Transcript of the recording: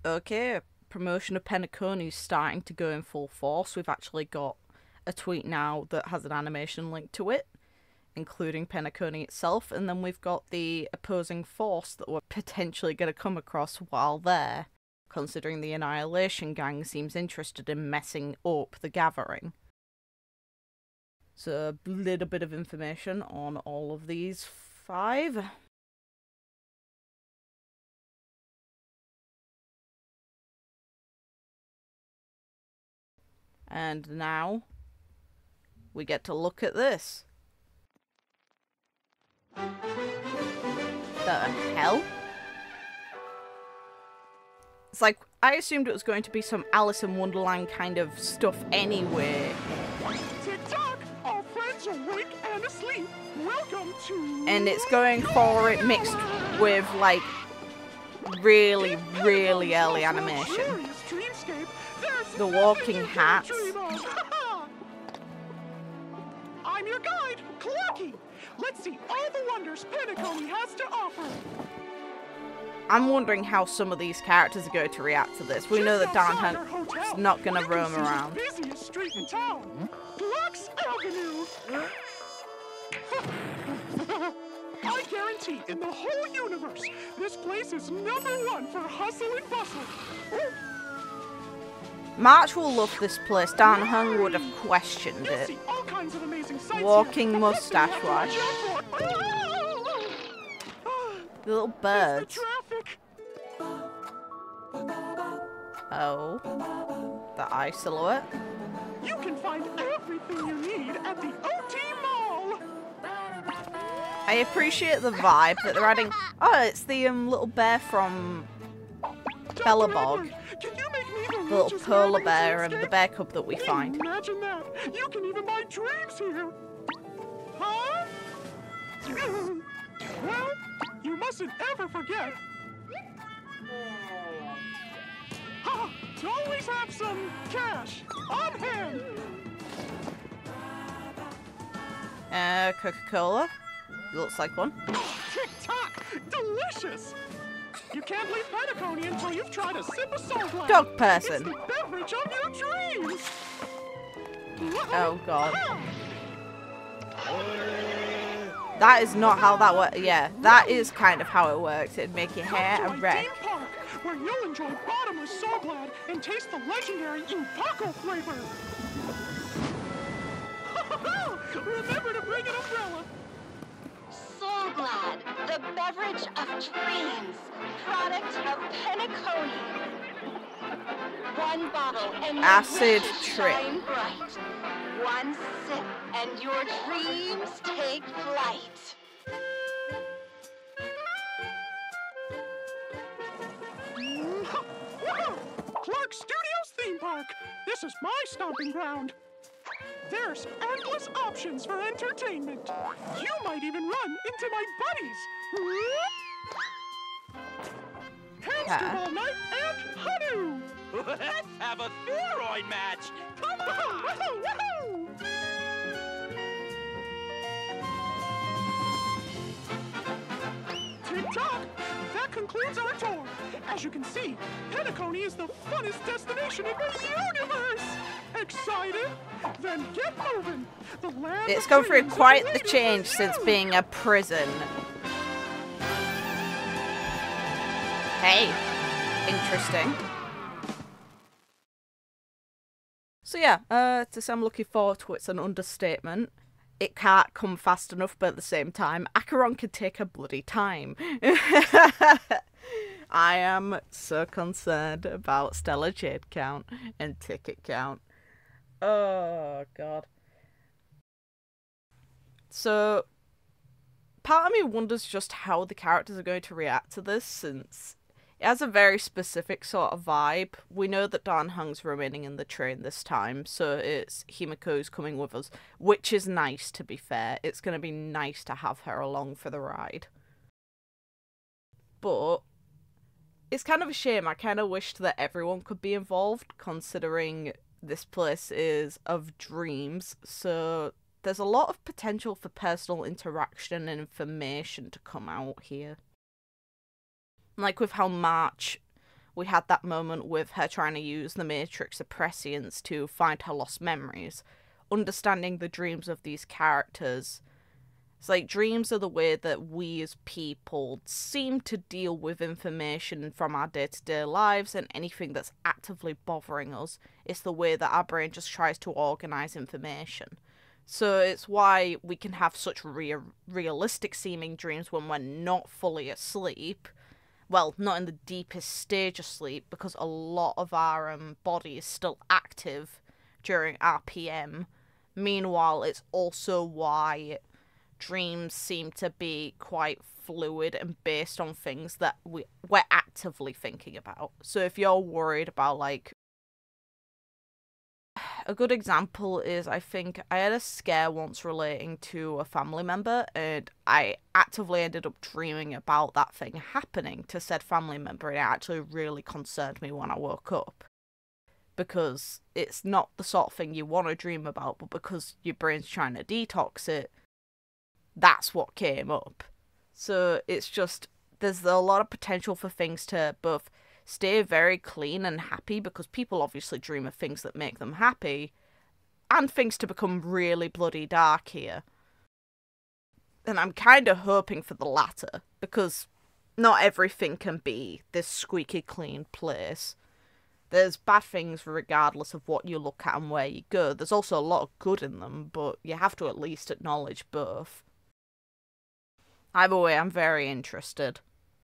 Okay, promotion of Penacony is starting to go in full force. We've actually got a tweet now that has an animation link to it, including Penacony itself, and then we've got the opposing force that we're potentially going to come across while there, considering the Annihilation Gang seems interested in messing up the gathering. So a little bit of information on all of these 5. And now we get to look at this. The hell? It's like, I assumed it was going to be some Alice in Wonderland kind of stuff anyway. Tick-Tock, our friends awake and asleep. Welcome to... And it's going for it mixed with, like, really, really early animation. The walking hats. I'm your guide, Wacky. Let's see all the wonders Penacony has to offer. I'm wondering how some of these characters are going to react to this. We know that Dan Hunt's not going to roam around. The busiest street in town, Lux Avenue. I guarantee in the whole universe, this place is #1 for hustle and bustle. Ooh. March will love this place. Dan Hung would have questioned it. Walking mustache wash. The little birds. Oh. The eye silhouette. You can find everything you need at the OT Mall. I appreciate the vibe that they're adding. Oh, it's the little bear from Bellabog. The little polar bear and the bear cub that we find. Imagine that! You can even buy dreams here! Huh? Well, you mustn't ever forget. To always have some cash on hand! Coca-Cola. Looks like one. Tick-Tock! Delicious! You can't leave Penacony until you've tried a sip of Soul Glad. Dog person. It's the beverage of your dreams. Oh god. That is not how that works. Yeah, that is kind of how it works. It'd make your hair a wreck. Park, where you'll enjoy bottomless Soul Glad and taste the legendary Himeko flavor. Remember to bring an umbrella. Soul Glad, the beverage of dreams, product of Penacony. One bottle and acid your trip. Shine bright. One sip and your dreams take flight. Clark Studios theme park. This is my stomping ground. There's endless options for entertainment. You might even run into my buddies. Hamster Ball Night and Hanu. Let's have a thyroid match. Come on. Woohoo! Tick-Tock, that concludes our tour. As you can see, Penacony is the funnest destination in the universe. Excited? Then get moving. The land It's gone through quite the change since being a prison. Hey, interesting. So yeah, to say I'm looking forward to it's an understatement. It can't come fast enough, but at the same time, Acheron can take a bloody time. I am so concerned about Stellar Jade count and ticket count. Oh, God. So, part of me wonders just how the characters are going to react to this, since it has a very specific sort of vibe. We know that Dan Hung's remaining in the train this time, so it's Himeko's coming with us, which is nice, to be fair. It's going to be nice to have her along for the ride. But it's kind of a shame. I kind of wished that everyone could be involved, considering this place is of dreams, so there's a lot of potential for personal interaction and information to come out here. Like with how March we had that moment with her trying to use the Matrix of prescience to find her lost memories. Understanding the dreams of these characters. It's like dreams are the way that we as people seem to deal with information from our day-to-day lives and anything that's actively bothering us. It's the way that our brain just tries to organise information. So it's why we can have such realistic seeming dreams when we're not fully asleep. Well, not in the deepest stage of sleep, because a lot of our body is still active during RPM. Meanwhile, it's also why dreams seem to be quite fluid and based on things that we're actively thinking about. So if you're worried about, like, a good example is, I think I had a scare once relating to a family member, and I actively ended up dreaming about that thing happening to said family member, and it actually really concerned me when I woke up. Because it's not the sort of thing you want to dream about, but because your brain's trying to detox it, that's what came up. So it's just, there's a lot of potential for things to both stay very clean and happy, because people obviously dream of things that make them happy, and things to become really bloody dark here. And I'm kind of hoping for the latter, because not everything can be this squeaky clean place. There's bad things regardless of what you look at and where you go. There's also a lot of good in them, but you have to at least acknowledge both. Either way, I'm very interested.